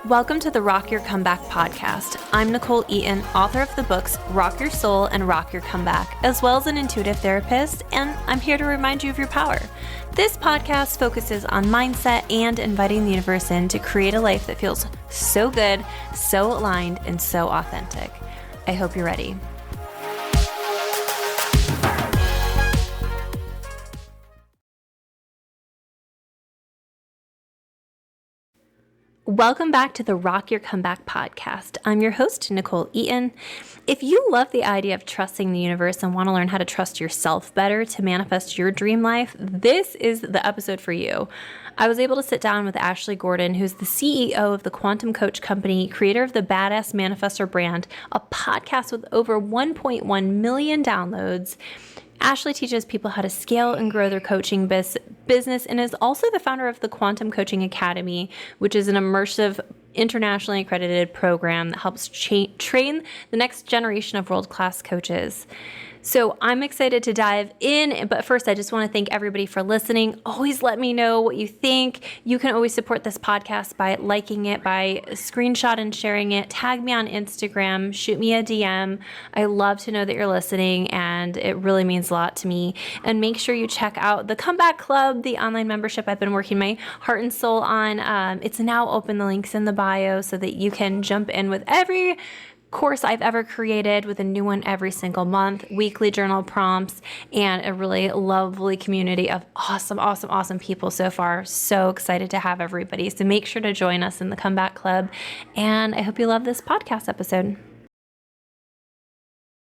Welcome to the Rock Your Comeback podcast. I'm Nicole Eaton, author of the books Rock Your Soul and Rock Your Comeback, as well as an intuitive therapist, and I'm here to remind you of your power. This podcast focuses on mindset and inviting the universe in to create a life that feels so good, so aligned, and so authentic. I hope you're ready. Welcome back to the Rock Your Comeback podcast. I'm your host, Nicole Eaton. If you love the idea of trusting the universe and want to learn how to trust yourself better to manifest your dream life, this is the episode for you. I was able to sit down with Ashley Gordon, who's the CEO of the Quantum Coach Company, creator of the Badass Manifestor brand, a podcast with over 1.1 million downloads. Ashley teaches people how to scale and grow their coaching business and is also the founder of the Quantum Coaching Academy, which is an immersive, internationally accredited program that helps train the next generation of world-class coaches. So I'm excited to dive in, but first I just want to thank everybody for listening. Always let me know what you think. You can always support this podcast by liking it, by screenshot and sharing it. Tag me on Instagram, shoot me a DM. I love to know that you're listening, and it really means a lot to me. And make sure you check out the Comeback Club, the online membership I've been working my heart and soul on. It's now open. The link's in the bio so that you can jump in with every course I've ever created, with a new one every single month, weekly journal prompts, and a really lovely community of awesome people so far. So excited to have everybody. So make sure to join us in the Comeback Club. And I hope you love this podcast episode.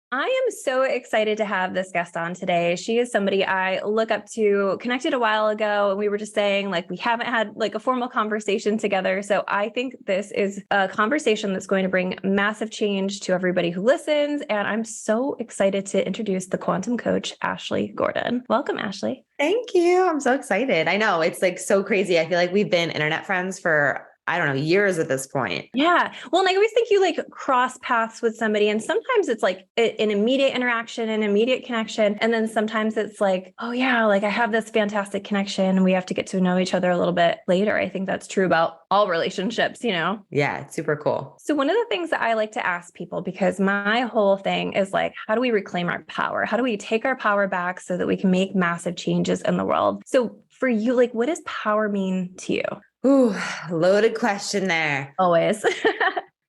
I am so excited to have this guest on today. She is somebody I look up to, connected a while ago, and we were just saying, like, we haven't had like a formal conversation together. So I think this is a conversation that's going to bring massive change to everybody who listens. And I'm so excited to introduce the quantum coach, Ashley Gordon. Welcome, Ashley. Thank you. I'm so excited. I know it's like so crazy. I feel like we've been internet friends for, I don't know, years at this point. Yeah. Well, and I always think you like cross paths with somebody, and sometimes it's like an immediate interaction, an immediate connection. And then sometimes it's like, oh yeah, like I have this fantastic connection and we have to get to know each other a little bit later. I think that's true about all relationships, you know? Yeah, it's super cool. So one of the things that I like to ask people, because my whole thing is like, how do we reclaim our power? How do we take our power back so that we can make massive changes in the world? So for you, like, what does power mean to you? Ooh, loaded question there. Always.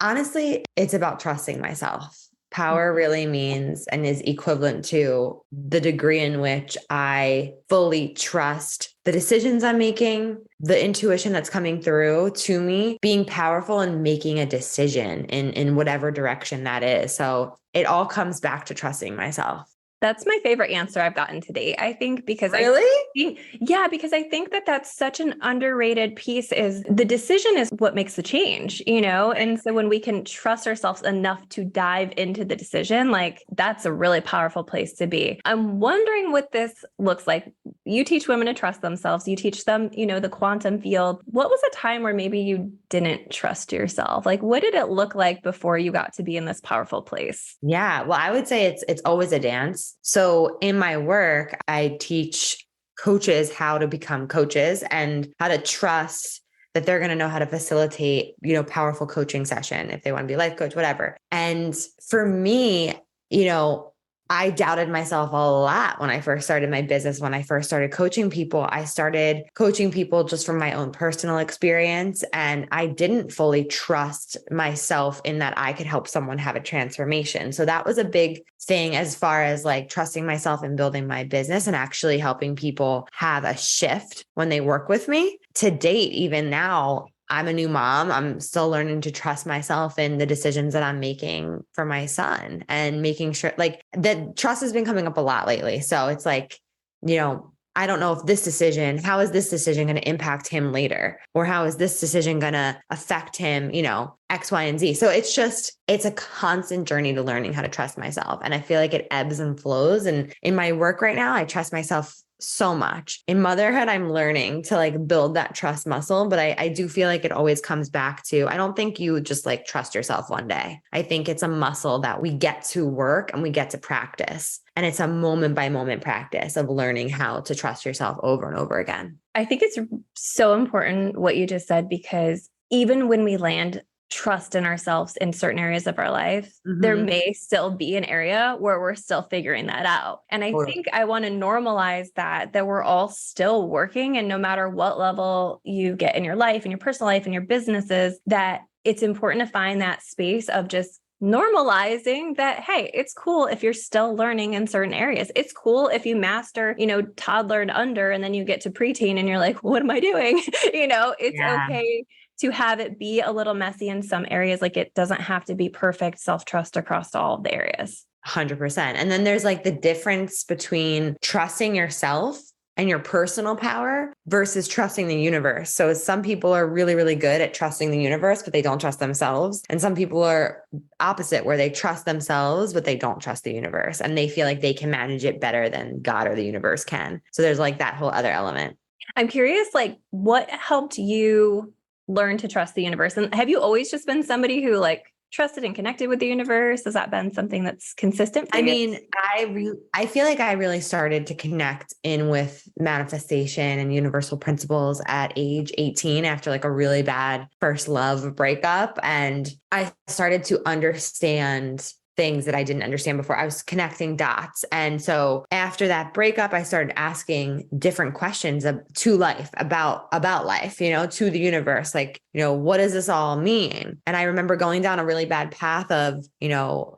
Honestly, it's about trusting myself. Power really means and is equivalent to the degree in which I fully trust the decisions I'm making, the intuition that's coming through to me, being powerful and making a decision in whatever direction that is. So it all comes back to trusting myself. That's my favorite answer I've gotten to date, I think, because because I think that that's such an underrated piece. Is the decision is what makes the change, you know? And so when we can trust ourselves enough to dive into the decision, like that's a really powerful place to be. I'm wondering what this looks like. You teach women to trust themselves. You teach them, you know, the quantum field. What was a time where maybe you didn't trust yourself? Like, what did it look like before you got to be in this powerful place? Yeah, well, I would say it's always a dance. So in my work, I teach coaches how to become coaches and how to trust that they're going to know how to facilitate, you know, powerful coaching session if they want to be a life coach, whatever. And for me, you know, I doubted myself a lot when I first started my business. When I first started coaching people, I started coaching people just from my own personal experience. And I didn't fully trust myself in that I could help someone have a transformation. So that was a big thing as far as like trusting myself and building my business and actually helping people have a shift when they work with me. To date, even now, I'm a new mom. I'm still learning to trust myself in the decisions that I'm making for my son and making sure like that trust has been coming up a lot lately. So it's like, you know, I don't know if how is this decision going to impact him later? Or how is this decision going to affect him, you know, X, Y, and Z. So it's a constant journey to learning how to trust myself. And I feel like it ebbs and flows. And in my work right now, I trust myself so much. In motherhood, I'm learning to like build that trust muscle, but I do feel like it always comes back to, I don't think you just like trust yourself one day. I think it's a muscle that we get to work and we get to practice. And it's a moment by moment practice of learning how to trust yourself over and over again. I think it's so important what you just said, because even when we land trust in ourselves in certain areas of our life, there Mm-hmm. may still be an area where we're still figuring that out. And I think I want to normalize that we're all still working. And no matter what level you get in your life, in your personal life, in your businesses, that it's important to find that space of just normalizing that, hey, it's cool if you're still learning in certain areas. It's cool if you master, toddler and under, and then you get to preteen and you're like, what am I doing? It's Yeah. okay to have it be a little messy in some areas. Like, it doesn't have to be perfect self-trust across all of the areas. 100%. And then there's like the difference between trusting yourself and your personal power versus trusting the universe. So some people are really, really good at trusting the universe, but they don't trust themselves. And some people are opposite, where they trust themselves, but they don't trust the universe. And they feel like they can manage it better than God or the universe can. So there's like that whole other element. I'm curious, like, what helped you learn to trust the universe? And have you always just been somebody who like trusted and connected with the universe? Has that been something that's consistent for you? I mean, I feel like I really started to connect in with manifestation and universal principles at age 18 after like a really bad first love breakup. And I started to understand things that I didn't understand before. I was connecting dots. And so after that breakup, I started asking different questions to life about life, to the universe, like, what does this all mean? And I remember going down a really bad path of,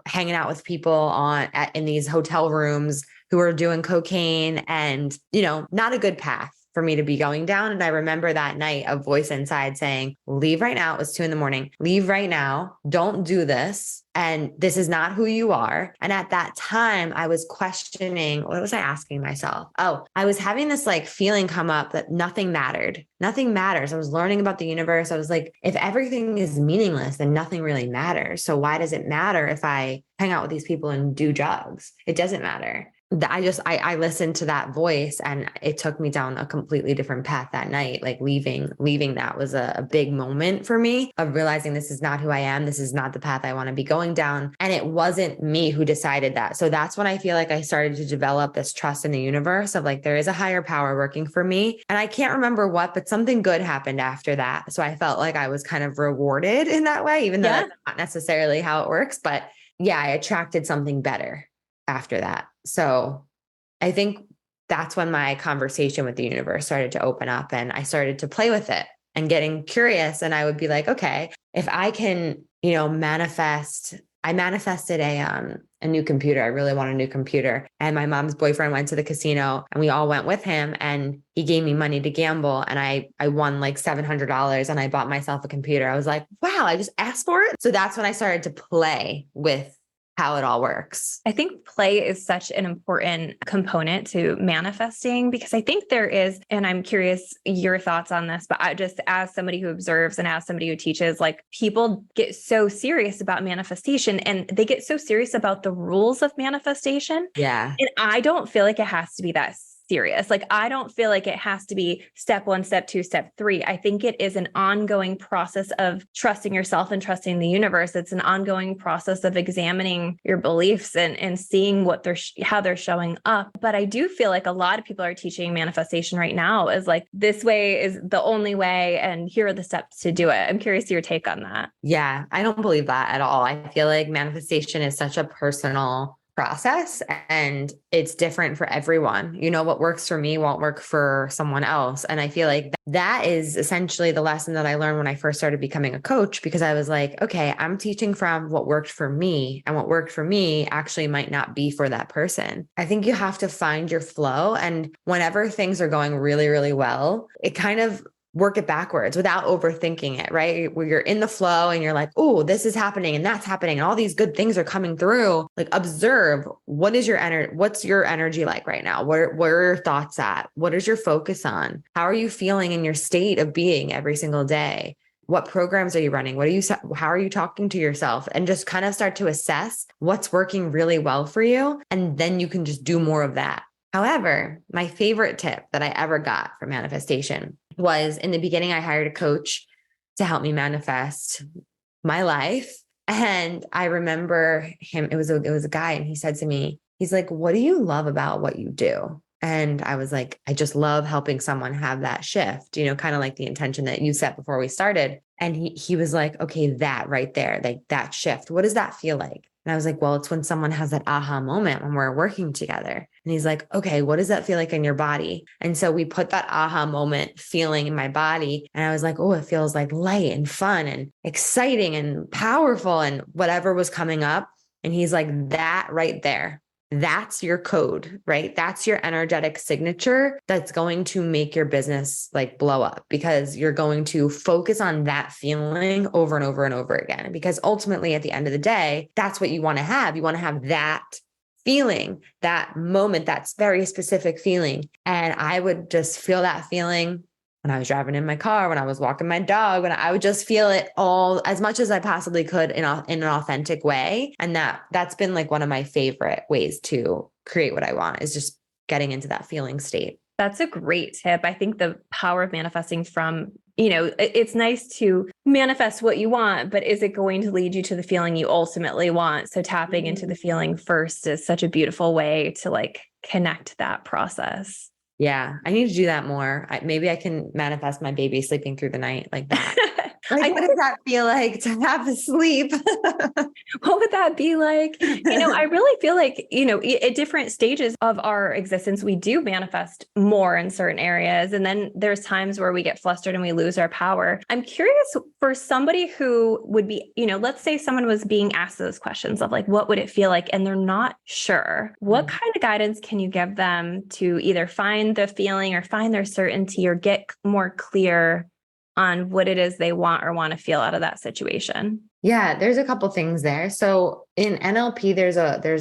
hanging out with people in these hotel rooms who were doing cocaine and, not a good path for me to be going down. And I remember that night, a voice inside saying, leave right now. It was 2 a.m. Leave right now. Don't do this. And this is not who you are. And at that time, I was questioning, what was I asking myself? Oh, I was having this like feeling come up that nothing mattered. Nothing matters. I was learning about the universe. I was like, if everything is meaningless, then nothing really matters. So why does it matter if I hang out with these people and do drugs? It doesn't matter. I listened to that voice, and it took me down a completely different path that night. Like leaving that was a big moment for me of realizing this is not who I am. This is not the path I want to be going down. And it wasn't me who decided that. So that's when I feel like I started to develop this trust in the universe of like, there is a higher power working for me. And I can't remember what, but something good happened after that. So I felt like I was kind of rewarded in that way, even though that's not necessarily how it works. But yeah, I attracted something better after that. So I think that's when my conversation with the universe started to open up, and I started to play with it and getting curious. And I would be like, okay, if I can, manifest, I manifested a new computer. I really want a new computer. And my mom's boyfriend went to the casino and we all went with him, and he gave me money to gamble. And I won like $700 and I bought myself a computer. I was like, wow, I just asked for it. So that's when I started to play with how it all works. I think play is such an important component to manifesting, because I think there is, and I'm curious your thoughts on this, but I just, as somebody who observes and as somebody who teaches, like, people get so serious about manifestation and they get so serious about the rules of manifestation. Yeah. And I don't feel like it has to be that serious. Like, I don't feel like it has to be step 1, step 2, step 3. I think it is an ongoing process of trusting yourself and trusting the universe. It's an ongoing process of examining your beliefs and seeing what how they're showing up. But I do feel like a lot of people are teaching manifestation right now as like, this way is the only way, and here are the steps to do it. I'm curious your take on that. Yeah, I don't believe that at all. I feel like manifestation is such a personal process and it's different for everyone. What works for me won't work for someone else. And I feel like that is essentially the lesson that I learned when I first started becoming a coach, because I was like, okay, I'm teaching from what worked for me, and what worked for me actually might not be for that person. I think you have to find your flow. And whenever things are going really, really well, it kind of work it backwards without overthinking it, right? Where you're in the flow and you're like, oh, this is happening and that's happening and all these good things are coming through. Like, observe, what's your energy like right now? Where are your thoughts at? What is your focus on? How are you feeling in your state of being every single day? What programs are you running? How are you talking to yourself? And just kind of start to assess what's working really well for you. And then you can just do more of that. However, my favorite tip that I ever got from manifestation was, in the beginning, I hired a coach to help me manifest my life. And I remember him, it was a guy, and he said to me, he's like, what do you love about what you do? And I was like, I just love helping someone have that shift, kind of like the intention that you set before we started. And he was like, okay, that right there, like that shift, what does that feel like? And I was like, well, it's when someone has that aha moment when we're working together. And he's like, okay, what does that feel like in your body? And so we put that aha moment feeling in my body. And I was like, oh, it feels like light and fun and exciting and powerful and whatever was coming up. And he's like, that right there, that's your code, right? That's your energetic signature that's going to make your business like blow up, because you're going to focus on that feeling over and over and over again. Because ultimately, at the end of the day, that's what you want to have. You want to have that feeling, that moment, that's very specific feeling. And I would just feel that feeling when I was driving in my car, when I was walking my dog, when I would just feel it all as much as I possibly could in an authentic way. And that's been like one of my favorite ways to create what I want, is just getting into that feeling state. That's a great tip. I think the power of manifesting from, it's nice to manifest what you want, but is it going to lead you to the feeling you ultimately want? So tapping into the feeling first is such a beautiful way to like connect that process. Yeah, I need to do that more. Maybe I can manifest my baby sleeping through the night like that. Like, what does that feel like to have a sleep? What would that be like? I really feel like, at different stages of our existence, we do manifest more in certain areas. And then there's times where we get flustered and we lose our power. I'm curious for somebody who would be, let's say someone was being asked those questions of like, what would it feel like? And they're not sure. What kind of guidance can you give them to either find the feeling or find their certainty or get more clear on what it is they want or want to feel out of that situation? Yeah, there's a couple things there. So in NLP, there's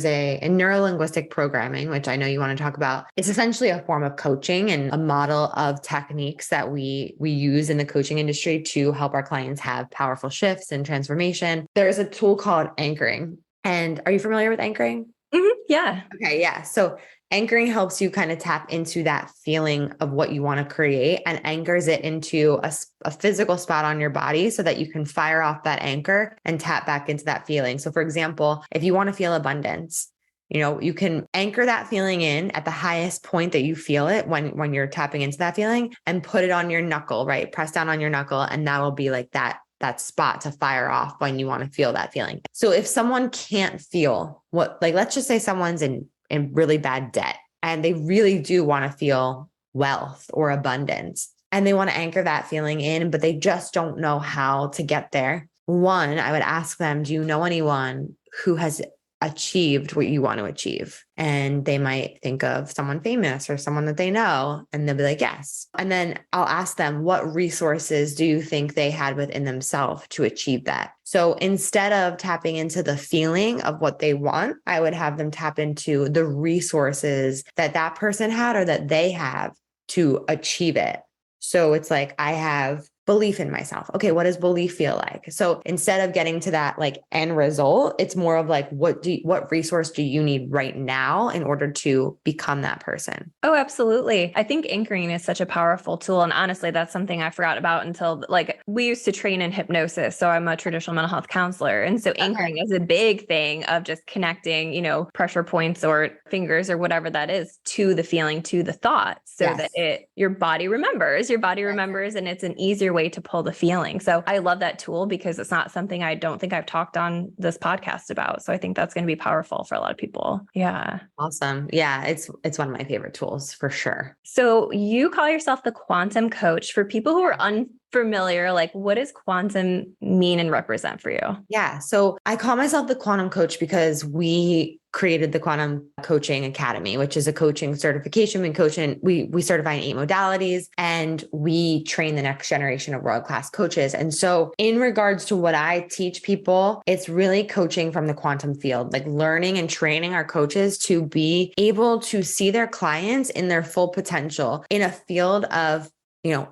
a in neuro-linguistic programming, which I know you want to talk about. It's essentially a form of coaching and a model of techniques that we use in the coaching industry to help our clients have powerful shifts and transformation. There's a tool called anchoring. And are you familiar with anchoring? Mm-hmm. Yeah. Okay. Yeah. So anchoring helps you kind of tap into that feeling of what you want to create and anchors it into a physical spot on your body so that you can fire off that anchor and tap back into that feeling. So for example, if you want to feel abundance, you can anchor that feeling in at the highest point that you feel it when you're tapping into that feeling and put it on your knuckle, right? Press down on your knuckle. And that will be like that spot to fire off when you want to feel that feeling. So if someone can't feel let's just say someone's in really bad debt and they really do want to feel wealth or abundance and they want to anchor that feeling in, but they just don't know how to get there. One, I would ask them, do you know anyone who has achieved what you want to achieve? And they might think of someone famous or someone that they know, and they'll be like, yes. And then I'll ask them, what resources do you think they had within themselves to achieve that? So instead of tapping into the feeling of what they want, I would have them tap into the resources that person had or that they have to achieve it. So it's like, I have belief in myself. Okay, what does belief feel like? So instead of getting to that like end result, it's more of like, what resource do you need right now in order to become that person? Oh, absolutely. I think anchoring is such a powerful tool. And honestly, that's something I forgot about until like we used to train in hypnosis. So I'm a traditional mental health counselor. And so anchoring is a big thing of just connecting, pressure points or fingers or whatever that is to the feeling, to the thought, so that your body remembers, and it's an easier way to pull the feeling. So I love that tool because it's not something I don't think I've talked on this podcast about. So I think that's going to be powerful for a lot of people. Yeah. Awesome. Yeah. It's one of my favorite tools for sure. So you call yourself the quantum coach. For people who are unfamiliar, like what does quantum mean and represent for you? Yeah. So I call myself the quantum coach because we created the Quantum Coaching Academy, which is a coaching certification. We certify in 8 modalities and we train the next generation of world-class coaches. And so in regards to what I teach people, it's really coaching from the quantum field, like learning and training our coaches to be able to see their clients in their full potential in a field of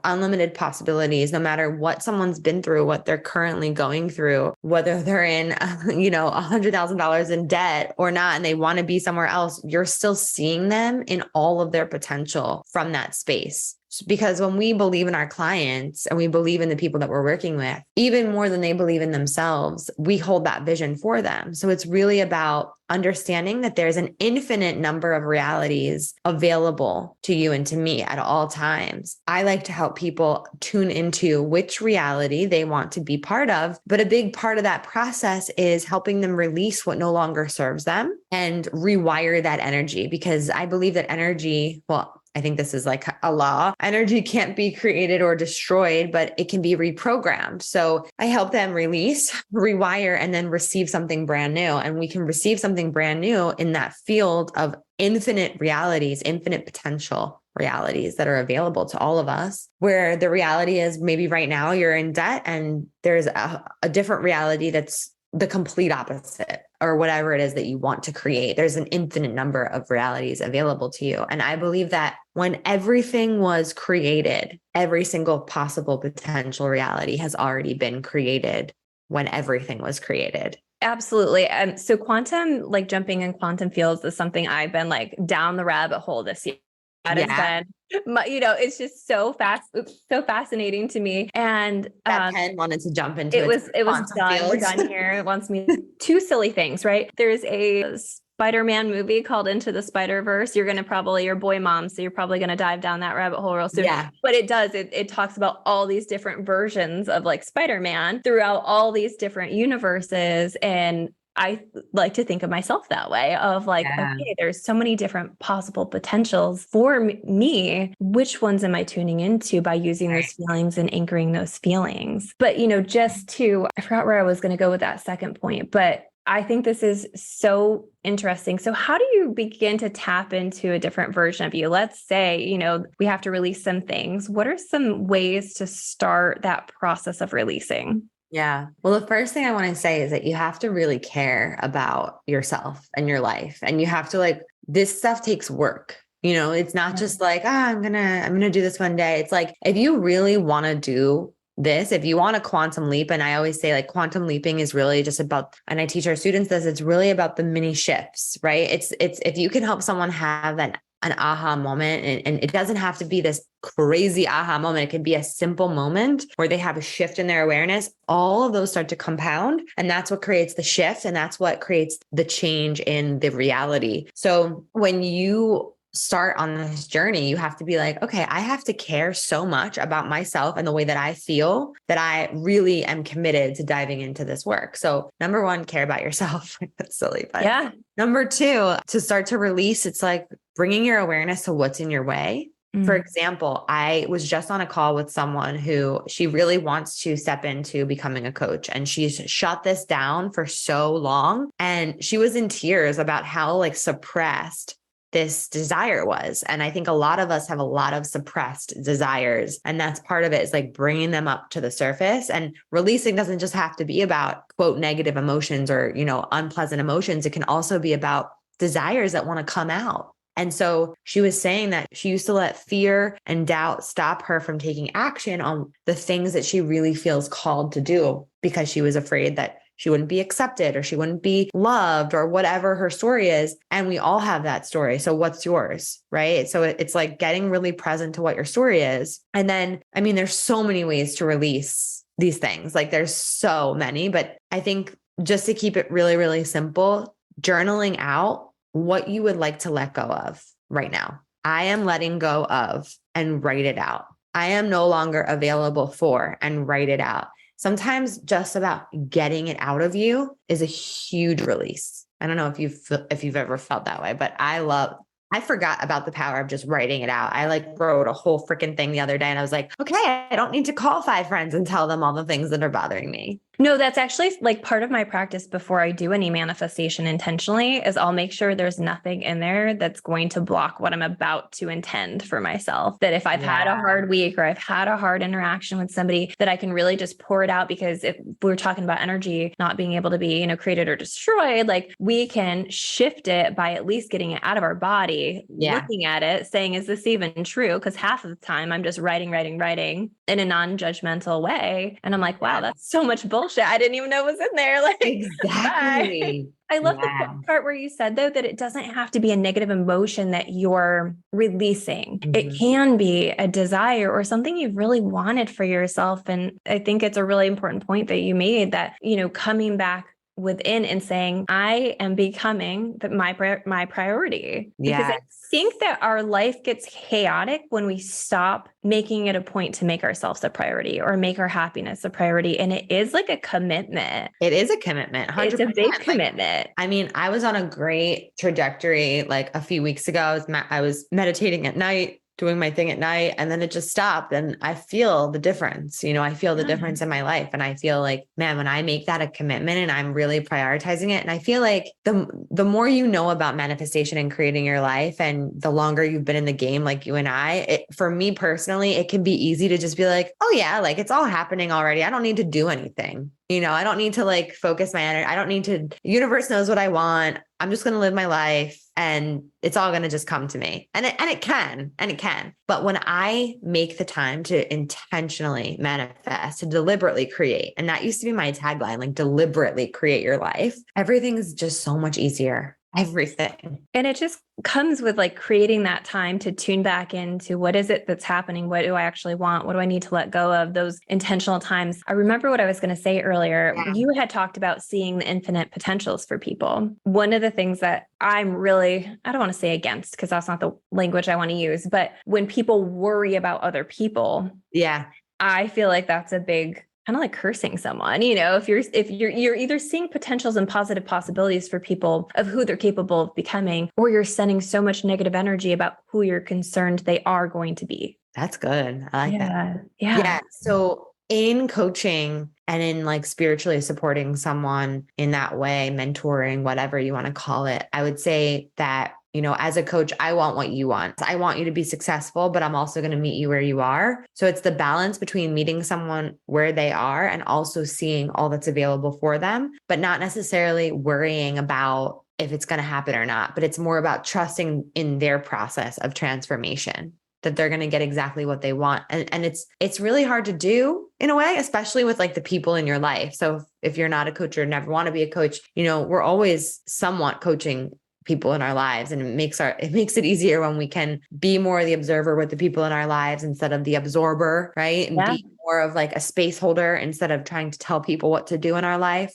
unlimited possibilities, no matter what someone's been through, what they're currently going through, whether they're in, $100,000 in debt or not, and they want to be somewhere else, you're still seeing them in all of their potential from that space. Because when we believe in our clients and we believe in the people that we're working with, even more than they believe in themselves, we hold that vision for them. So it's really about understanding that there's an infinite number of realities available to you and to me at all times. I like to help people tune into which reality they want to be part of. But a big part of that process is helping them release what no longer serves them and rewire that energy. Because I believe that energy, well, I think this is like a law. Energy can't be created or destroyed, but it can be reprogrammed. So I help them release, rewire, and then receive something brand new. And we can receive something brand new in that field of infinite realities, infinite potential realities that are available to all of us, where the reality is maybe right now you're in debt and there's a different reality that's the complete opposite, or whatever it is that you want to create. There's an infinite number of realities available to you. And I believe that when everything was created, every single possible potential reality has already been created when everything was created. Absolutely. So quantum, like jumping in quantum fields is something I've been like down the rabbit hole this year. That has been, it's just so fascinating to me. And that pen wanted to jump into it was done. Fields. We're done here. It wants me two silly things, right? There's a Spider-Man movie called Into the Spider-Verse. You're boy mom, so you're probably going to dive down that rabbit hole real soon. Yeah. But it talks about all these different versions of like Spider-Man throughout all these different universes. And I like to think of myself that way of like, okay, there's so many different possible potentials for me. Which ones am I tuning into by using those feelings and anchoring those feelings? But, I forgot where I was going to go with that second point, but I think this is so interesting. So how do you begin to tap into a different version of you? Let's say, we have to release some things. What are some ways to start that process of releasing? Yeah. Well, the first thing I want to say is that you have to really care about yourself and your life. And you have to this stuff takes work. It's not just like, I'm going to do this one day. It's like, if you really want to do this, if you want a quantum leap, and I always say like quantum leaping is really just about, and I teach our students this, it's really about the mini shifts, right? It's if you can help someone have an aha moment, and it doesn't have to be this crazy aha moment. It can be a simple moment where they have a shift in their awareness. All of those start to compound, and that's what creates the shift. And that's what creates the change in the reality. So when you start on this journey, you have to be like, okay, I have to care so much about myself and the way that I feel that I really am committed to diving into this work. So number one, care about yourself. That's silly, but yeah. Number two, to start to release, it's like bringing your awareness to what's in your way. For example, I was just on a call with someone who she really wants to step into becoming a coach, and she's shut this down for so long. And she was in tears about how suppressed this desire was. And I think a lot of us have a lot of suppressed desires. And that's part of it, is bringing them up to the surface. And releasing doesn't just have to be about quote negative emotions or, unpleasant emotions. It can also be about desires that want to come out. And so she was saying that she used to let fear and doubt stop her from taking action on the things that she really feels called to do, because she was afraid that she wouldn't be accepted or she wouldn't be loved or whatever her story is. And we all have that story. So what's yours, right? So it's like getting really present to what your story is. And then, there's so many ways to release these things. There's so many, but I think just to keep it really, really simple, journaling out what you would like to let go of right now. I am letting go of, and write it out. I am no longer available for, and write it out. Sometimes just about getting it out of you is a huge release. I don't know if you've ever felt that way, but I forgot about the power of just writing it out. I wrote a whole freaking thing the other day, and I was like, okay, I don't need to call 5 friends and tell them all the things that are bothering me. No, that's actually part of my practice before I do any manifestation intentionally is I'll make sure there's nothing in there that's going to block what I'm about to intend for myself. That if I've had a hard week or I've had a hard interaction with somebody, that I can really just pour it out. Because if we're talking about energy not being able to be, created or destroyed, we can shift it by at least getting it out of our body, looking at it, saying, is this even true? Because half of the time I'm just writing in a non-judgmental way. And I'm like, wow, that's so much bullshit shit I didn't even know was in there. Like, bye. Exactly. I love the Yeah. part where you said, though, that it doesn't have to be a negative emotion that you're releasing. It Mhm. can be a desire or something you've really wanted for yourself. And I think it's a really important point that you made that, coming back within and saying, I am becoming my priority. Because I Yeah. think that our life gets chaotic when we stop making it a point to make ourselves a priority or make our happiness a priority. And it is like a commitment. It is a commitment, It's a 100%. big commitment. I mean, I was on a great trajectory like a few weeks ago. I was meditating at night, doing my thing at night, and then it just stopped. And I feel the difference. I feel the difference in my life. And I feel like, man, when I make that a commitment and I'm really prioritizing it, and I feel like the more you know about manifestation and creating your life, and the longer you've been in the game, like you and for me personally, it can be easy to just be like, oh yeah, like it's all happening already. I don't need to do anything. I don't need to like focus my energy. I don't need to, the universe knows what I want. I'm just going to live my life and it's all going to just come to me. And it can. But when I make the time to intentionally manifest, to deliberately create, and that used to be my tagline, like deliberately create your life, everything is just so much easier. Everything. And it just comes with like creating that time to tune back into what is it that's happening? What do I actually want? What do I need to let go of? Those intentional times. I remember what I was going to say earlier. Yeah. You had talked about seeing the infinite potentials for people. One of the things that I'm really, I don't want to say against because that's not the language I want to use, but when people worry about other people, yeah, I feel like that's a big kind of like cursing someone, if you're either seeing potentials and positive possibilities for people of who they're capable of becoming, or you're sending so much negative energy about who you're concerned they are going to be. That's good. I like that. Yeah. Yeah. So in coaching and in like spiritually supporting someone in that way, mentoring, whatever you want to call it, I would say that, as a coach, I want what you want. I want you to be successful, but I'm also going to meet you where you are. So it's the balance between meeting someone where they are and also seeing all that's available for them, but not necessarily worrying about if it's going to happen or not. But it's more about trusting in their process of transformation, that they're going to get exactly what they want. And it's really hard to do in a way, especially with like the people in your life. So if you're not a coach or never want to be a coach, we're always somewhat coaching people in our lives. And it makes it easier when we can be more the observer with the people in our lives instead of the absorber, right? And be more of like a space holder instead of trying to tell people what to do in our life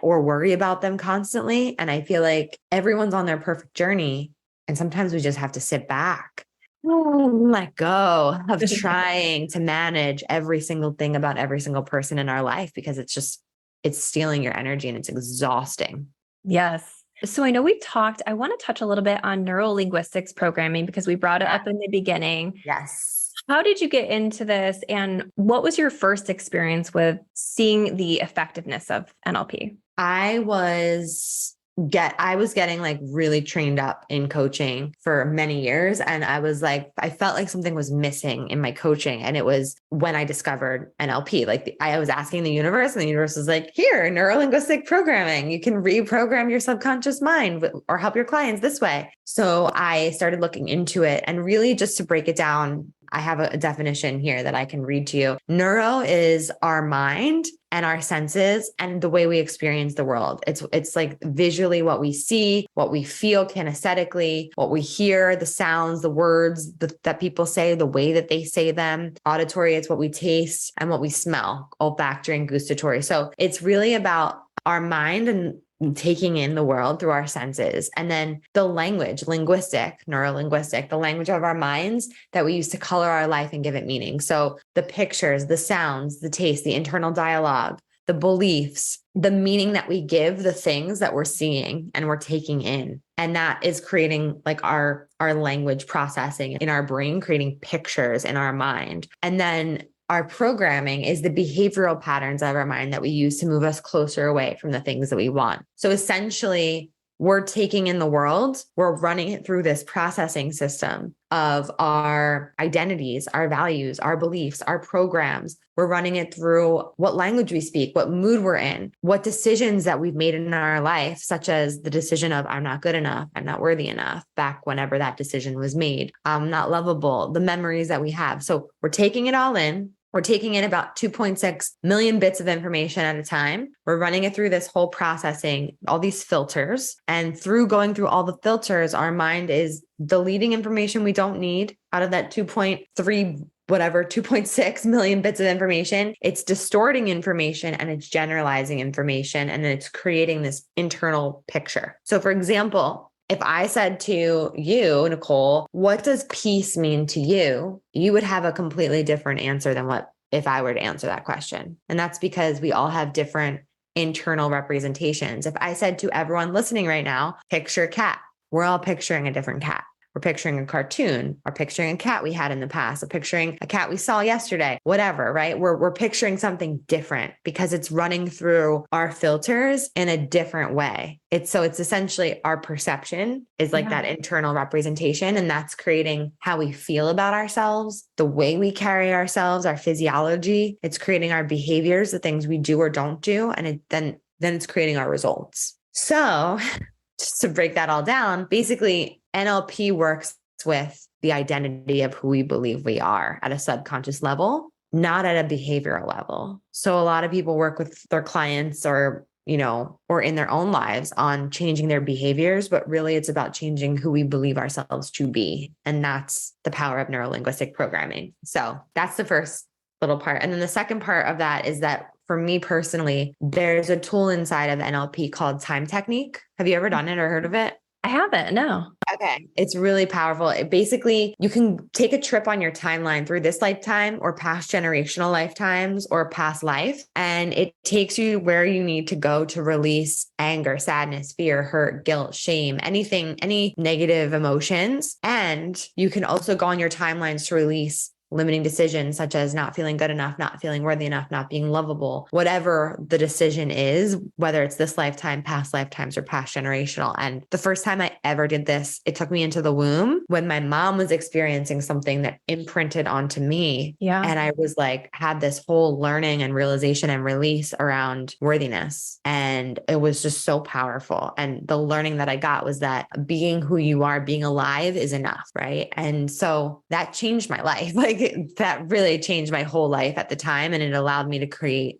or worry about them constantly. And I feel like everyone's on their perfect journey. And sometimes we just have to sit back, let go of trying to manage every single thing about every single person in our life, because it's stealing your energy and it's exhausting. Yes. So I know I want to touch a little bit on neuro-linguistics programming because we brought it up in the beginning. Yes. How did you get into this? And what was your first experience with seeing the effectiveness of NLP? I was getting like really trained up in coaching for many years. And I felt like something was missing in my coaching. And it was when I discovered NLP, I was asking the universe and the universe was like, here, neuro-linguistic programming, you can reprogram your subconscious mind or help your clients this way. So I started looking into it, and really just to break it down, I have a definition here that I can read to you. Neuro is our mind and our senses and the way we experience the world. It's like visually what we see, what we feel kinesthetically, what we hear, the sounds, the words that people say, the way that they say them. Auditory, it's what we taste and what we smell, olfactory and gustatory. So it's really about our mind and taking in the world through our senses. And then the language, neuro-linguistic, the language of our minds that we use to color our life and give it meaning. So the pictures, the sounds, the taste, the internal dialogue, the beliefs, the meaning that we give the things that we're seeing and we're taking in. And that is creating like our language processing in our brain, creating pictures in our mind. And then our programming is the behavioral patterns of our mind that we use to move us closer away from the things that we want. So essentially, we're taking in the world, we're running it through this processing system of our identities, our values, our beliefs, our programs. We're running it through what language we speak, what mood we're in, what decisions that we've made in our life, such as the decision of I'm not good enough, I'm not worthy enough, back whenever that decision was made, I'm not lovable, the memories that we have. So we're taking it all in. We're taking in about 2.6 million bits of information at a time. We're running it through this whole processing, all these filters. And through going through all the filters, our mind is deleting information we don't need out of that 2.6 million bits of information. It's distorting information and it's generalizing information. And then it's creating this internal picture. So for example, if I said to you, Nicole, what does peace mean to you? You would have a completely different answer than what if I were to answer that question. And that's because we all have different internal representations. If I said to everyone listening right now, picture a cat, we're all picturing a different cat. We're picturing a cartoon or picturing a cat we had in the past, or picturing a cat we saw yesterday, whatever, right? We're picturing something different because it's running through our filters in a different way. It's essentially our perception is like that internal representation, and that's creating how we feel about ourselves, the way we carry ourselves, our physiology. It's creating our behaviors, the things we do or don't do. And then it's creating our results. So just to break that all down, basically NLP works with the identity of who we believe we are at a subconscious level, not at a behavioral level. So a lot of people work with their clients or in their own lives on changing their behaviors, but really it's about changing who we believe ourselves to be. And that's the power of neurolinguistic programming. So that's the first little part. And then the second part of that is that for me personally, there's a tool inside of NLP called time technique. Have you ever done it or heard of it? I haven't, no. Okay. It's really powerful. It basically, you can take a trip on your timeline through this lifetime or past generational lifetimes or past life. And it takes you where you need to go to release anger, sadness, fear, hurt, guilt, shame, anything, any negative emotions. And you can also go on your timelines to release limiting decisions such as not feeling good enough, not feeling worthy enough, not being lovable, whatever the decision is, whether it's this lifetime, past lifetimes, or past generational. And the first time I ever did this, it took me into the womb when my mom was experiencing something that imprinted onto me. Yeah. And I was like, had this whole learning and realization and release around worthiness. And it was just so powerful. And the learning that I got was that being who you are, being alive is enough. Right. And so that changed my life. That really changed my whole life at the time. And it allowed me to create,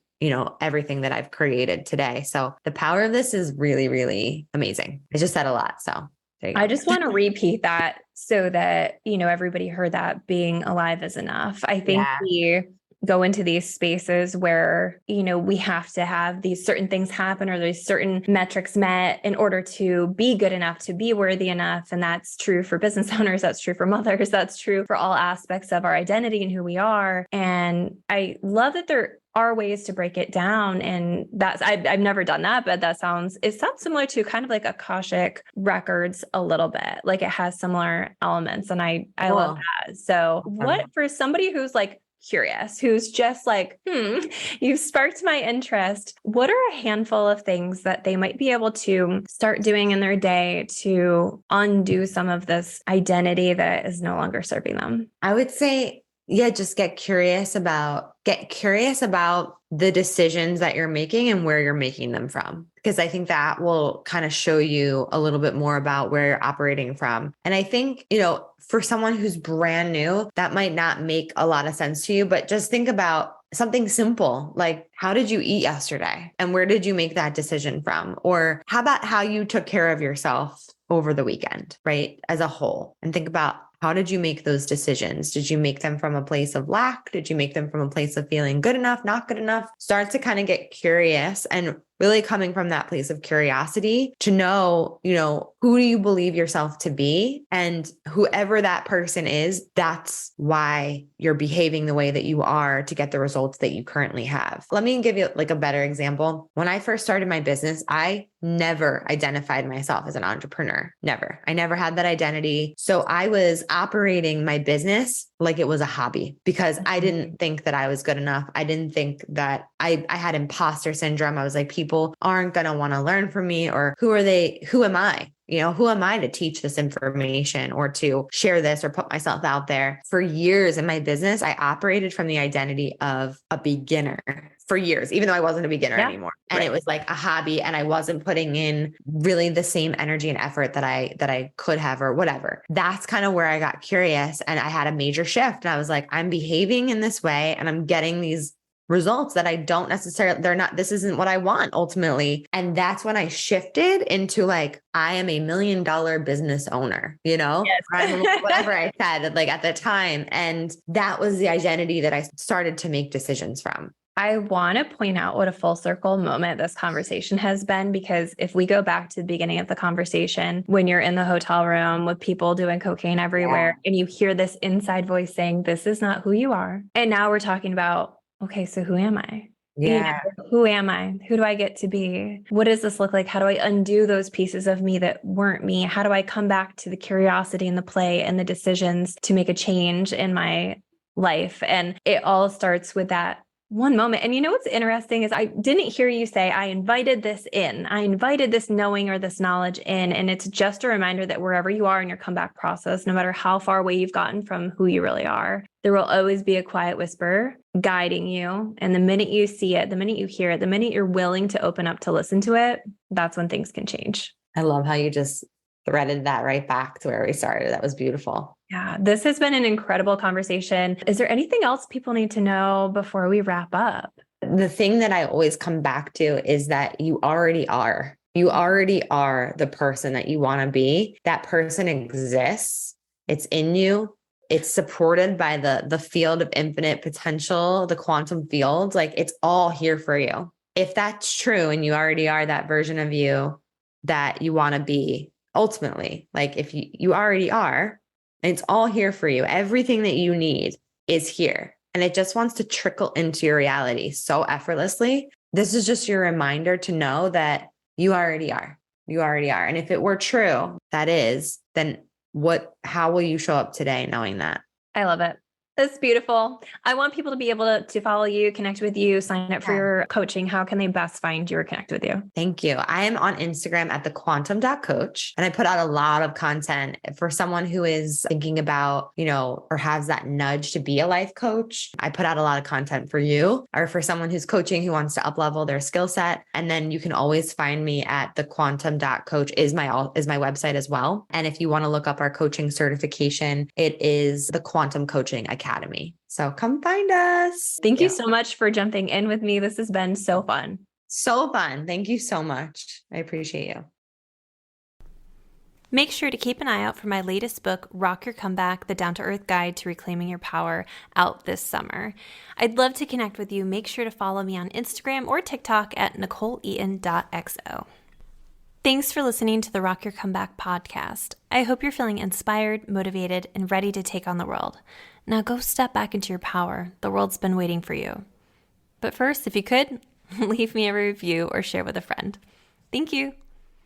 everything that I've created today. So the power of this is really, really amazing. I just said a lot. So there you go. I just want to repeat that so that, everybody heard that being alive is enough. I think we go into these spaces where, we have to have these certain things happen or these certain metrics met in order to be good enough, to be worthy enough. And that's true for business owners. That's true for mothers. That's true for all aspects of our identity and who we are. And I love that there are ways to break it down. And I've never done that, but it sounds similar to kind of like Akashic records a little bit. Like it has similar elements. And I love that. So what for somebody who's like curious, who's just like, you've sparked my interest. What are a handful of things that they might be able to start doing in their day to undo some of this identity that is no longer serving them? I would say, just get curious about the decisions that you're making and where you're making them from. Because I think that will kind of show you a little bit more about where you're operating from. And I think, for someone who's brand new, that might not make a lot of sense to you, but just think about something simple, like how did you eat yesterday? And where did you make that decision from? Or how about how you took care of yourself over the weekend, right? As a whole, and think about how did you make those decisions? Did you make them from a place of lack? Did you make them from a place of feeling good enough, not good enough? Start to kind of get curious and really coming from that place of curiosity to know, who do you believe yourself to be? And whoever that person is, that's why you're behaving the way that you are to get the results that you currently have. Let me give you like a better example. When I first started my business, I never identified myself as an entrepreneur. Never. I never had that identity. So I was operating my business like it was a hobby because I didn't think that I was good enough. I didn't think that I had imposter syndrome. I was like, people aren't going to want to learn from me, or who are they? Who am I? who am I to teach this information or to share this or put myself out there? For years in my business, I operated from the identity of a beginner for years, even though I wasn't a beginner anymore. And it was like a hobby, and I wasn't putting in really the same energy and effort that I could have, or whatever. That's kind of where I got curious, and I had a major shift. And I was like, I'm behaving in this way and I'm getting these results that I don't necessarily, this isn't what I want ultimately. And that's when I shifted into like, I am $1 million business owner, Yes. whatever I said like at the time. And that was the identity that I started to make decisions from. I want to point out what a full circle moment this conversation has been, because if we go back to the beginning of the conversation, when you're in the hotel room with people doing cocaine everywhere and you hear this inside voice saying, this is not who you are. And now we're talking about, okay, so who am I? Yeah. Who am I? Who do I get to be? What does this look like? How do I undo those pieces of me that weren't me? How do I come back to the curiosity and the play and the decisions to make a change in my life? And it all starts with that one moment. And what's interesting is I didn't hear you say, I invited this in. I invited this knowing or this knowledge in. And it's just a reminder that wherever you are in your comeback process, no matter how far away you've gotten from who you really are, there will always be a quiet whisper guiding you. And the minute you see it, the minute you hear it, the minute you're willing to open up to listen to it, that's when things can change. I love how you just threaded that right back to where we started. That was beautiful. Yeah, this has been an incredible conversation. Is there anything else people need to know before we wrap up? The thing that I always come back to is that you already are. You already are the person that you want to be. That person exists. It's in you. It's supported by the field of infinite potential, the quantum field. Like, it's all here for you. If that's true and you already are that version of you that you want to be, ultimately, like if you already are, it's all here for you. Everything that you need is here. And it just wants to trickle into your reality so effortlessly. This is just your reminder to know that you already are. You already are. And if it were true, that is, then how will you show up today knowing that? I love it. That's beautiful. I want people to be able to follow you, connect with you, sign up for your coaching. How can they best find you or connect with you? Thank you. I am on Instagram at thequantum.coach, and I put out a lot of content for someone who is thinking about, or has that nudge to be a life coach. I put out a lot of content for you, or for someone who's coaching, who wants to up-level their skill set. And then you can always find me at thequantum.coach is my website as well. And if you want to look up our coaching certification, it is the Quantum Coaching Academy. So come find us. Thank you so much for jumping in with me. This has been so fun. So fun. Thank you so much. I appreciate you. Make sure to keep an eye out for my latest book, Rock Your Comeback, The Down-to-Earth Guide to Reclaiming Your Power, out this summer. I'd love to connect with you. Make sure to follow me on Instagram or TikTok at NicoleEaton.xo. Thanks for listening to the Rock Your Comeback podcast. I hope you're feeling inspired, motivated, and ready to take on the world. Now go step back into your power. The world's been waiting for you. But first, if you could, leave me a review or share with a friend. Thank you.